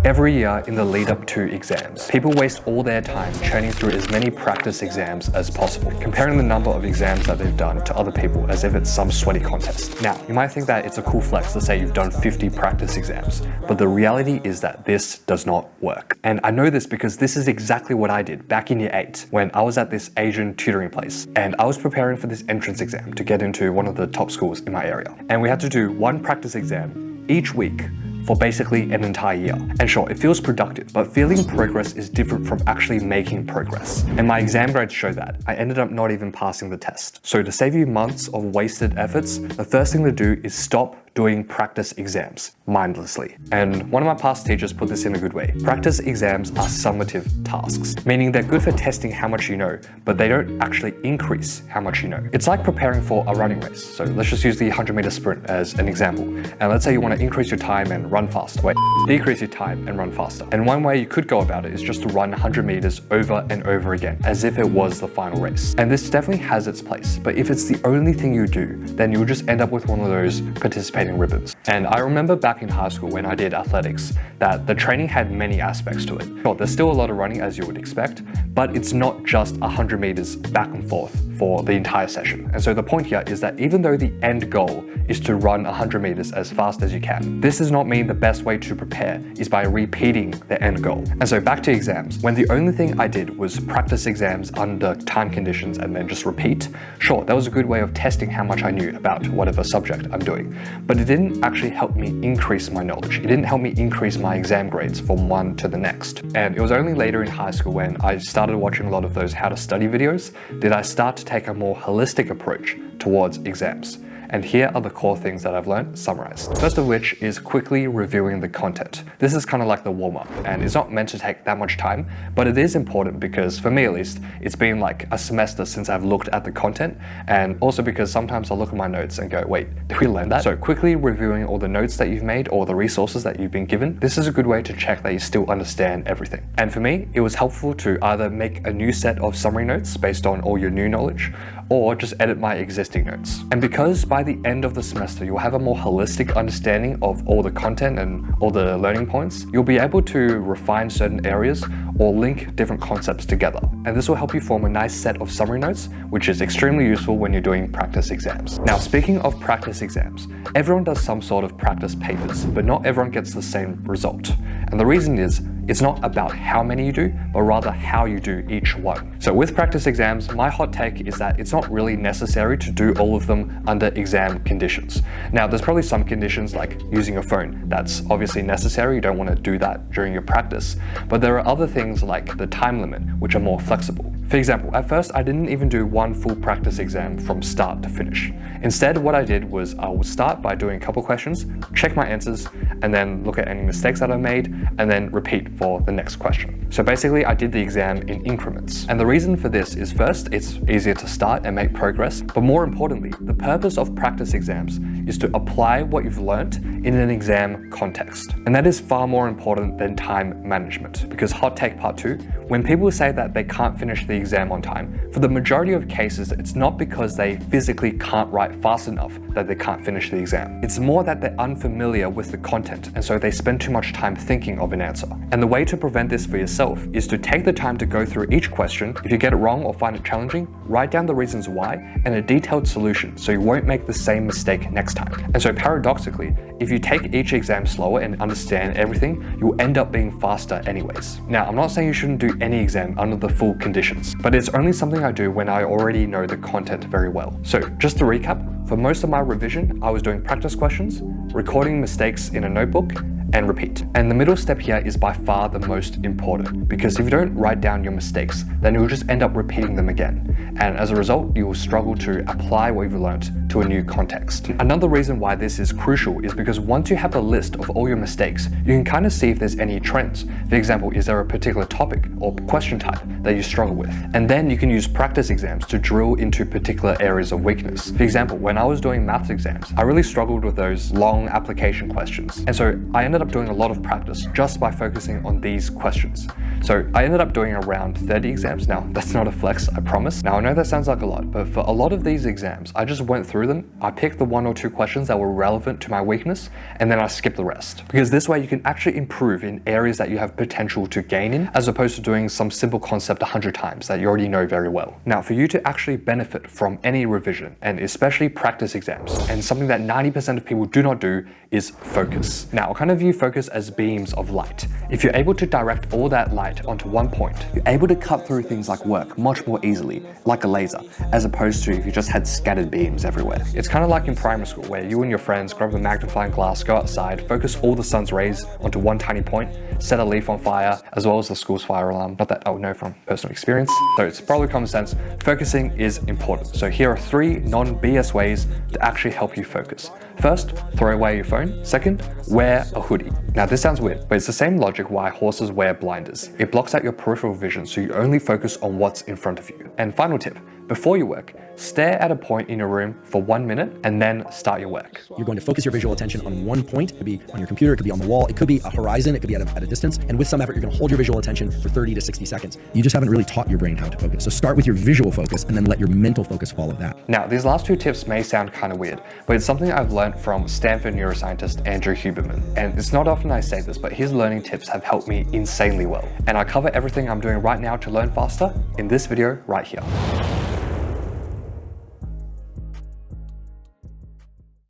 Every year in the lead up to exams, people waste all their time churning through as many practice exams as possible, comparing the number of exams that they've done to other people as if it's some sweaty contest. Now, you might think that it's a cool flex to say you've done 50 practice exams, but the reality is that this does not work. And I know this because this is exactly what I did back in year 8 when I was at this Asian tutoring place, and I was preparing for this entrance exam to get into one of the top schools in my area. And we had to do one practice exam each week for basically an entire year. And sure, it feels productive, but feeling progress is different from actually making progress. And my exam grades show that. I ended up not even passing the test. So to save you months of wasted efforts, the first thing to do is stop doing practice exams mindlessly. And one of my past teachers put this in a good way. Practice exams are summative tasks, meaning they're good for testing how much you know, but they don't actually increase how much you know. It's like preparing for a running race. So let's just use the 100-meter sprint as an example. And let's say you want to increase your time and run faster. Wait, decrease your time and run faster. And one way you could go about it is just to run 100 meters over and over again, as if it was the final race. And this definitely has its place, but if it's the only thing you do, then you'll just end up with one of those participating ribbons. And I remember back in high school when I did athletics that the training had many aspects to it. Sure, there's still a lot of running as you would expect, but it's not just 100 meters back and forth for the entire session. And so the point here is that even though the end goal is to run 100 meters as fast as you can, this does not mean the best way to prepare is by repeating the end goal. And so back to exams, when the only thing I did was practice exams under time conditions and then just repeat, sure, that was a good way of testing how much I knew about whatever subject I'm doing, but it didn't actually help me increase my knowledge. It didn't help me increase my exam grades from one to the next. And it was only later in high school when I started watching a lot of those how to study videos did I start to take a more holistic approach towards exams. And here are the core things that I've learned summarized. First of which is quickly reviewing the content. This is kind of like the warm-up, and it's not meant to take that much time, but it is important because for me at least, it's been like a semester since I've looked at the content, and also because sometimes I'll look at my notes and go, wait, did we learn that? So quickly reviewing all the notes that you've made or the resources that you've been given, this is a good way to check that you still understand everything. And for me, it was helpful to either make a new set of summary notes based on all your new knowledge, or just edit my existing notes. And because by the end of the semester, you'll have a more holistic understanding of all the content and all the learning points, you'll be able to refine certain areas or link different concepts together. And this will help you form a nice set of summary notes, which is extremely useful when you're doing practice exams. Now, speaking of practice exams, everyone does some sort of practice papers, but not everyone gets the same result. And the reason is, it's not about how many you do, but rather how you do each one. So with practice exams, my hot take is that it's not really necessary to do all of them under exam conditions. Now, there's probably some conditions like using your phone. That's obviously necessary. You don't want to do that during your practice. But there are other things like the time limit, which are more flexible. For example, at first, I didn't even do one full practice exam from start to finish. Instead, what I did was I would start by doing a couple questions, check my answers, and then look at any mistakes that I made, and then repeat for the next question. So basically, I did the exam in increments. And the reason for this is first, it's easier to start and make progress, but more importantly, the purpose of practice exams is to apply what you've learnt in an exam context. And that is far more important than time management, because hot take part 2, when people say that they can't finish the exam on time, for the majority of cases, it's not because they physically can't write fast enough that they can't finish the exam. It's more that they're unfamiliar with the content, and so they spend too much time thinking of an answer. And the way to prevent this for yourself is to take the time to go through each question. If you get it wrong or find it challenging, write down the reasons why and a detailed solution so you won't make the same mistake next time. And so paradoxically, if you take each exam slower and understand everything, you'll end up being faster anyways. Now, I'm not saying you shouldn't do any exam under the full conditions, but it's only something I do when I already know the content very well. So just to recap, for most of my revision, I was doing practice questions, recording mistakes in a notebook, and repeat. And the middle step here is by far the most important, because if you don't write down your mistakes, then you'll just end up repeating them again. And as a result, you will struggle to apply what you've learnt to a new context. Another reason why this is crucial is because once you have a list of all your mistakes, you can kind of see if there's any trends. For example, is there a particular topic or question type that you struggle with? And then you can use practice exams to drill into particular areas of weakness. For example, when when I was doing maths exams, I really struggled with those long application questions. And so I ended up doing a lot of practice just by focusing on these questions. So I ended up doing around 30 exams. Now, that's not a flex, I promise. Now, I know that sounds like a lot, but for a lot of these exams, I just went through them. I picked the 1 or 2 questions that were relevant to my weakness, and then I skipped the rest. Because this way you can actually improve in areas that you have potential to gain in, as opposed to doing some simple concept 100 times that you already know very well. Now, for you to actually benefit from any revision, and especially practice exams, and something that 90% of people do not do is focus. Now, I kind of view focus as beams of light. If you're able to direct all that light onto one point, you're able to cut through things like work much more easily, like a laser, as opposed to if you just had scattered beams everywhere. It's kind of like in primary school, where you and your friends grab a magnifying glass, go outside, focus all the sun's rays onto one tiny point, set a leaf on fire, as well as the school's fire alarm. Not that I would know from personal experience, so it's probably common sense. Focusing is important. So here are 3 non-BS ways to actually help you focus. First, throw away your phone. Second, wear a hoodie. Now this sounds weird, but it's the same logic why horses wear blinders. It blocks out your peripheral vision so you only focus on what's in front of you. And final tip, before you work, stare at a point in your room for 1 minute and then start your work. You're going to focus your visual attention on one point. It could be on your computer, it could be on the wall, it could be a horizon, it could be at a distance. And with some effort, you're going to hold your visual attention for 30 to 60 seconds. You just haven't really taught your brain how to focus. So start with your visual focus and then let your mental focus follow that. Now, these last 2 tips may sound kind of weird, but it's something I've learned from Stanford neuroscientist Andrew Huberman. And it's not often I say this, but his learning tips have helped me insanely well. And I cover everything I'm doing right now to learn faster in this video right here.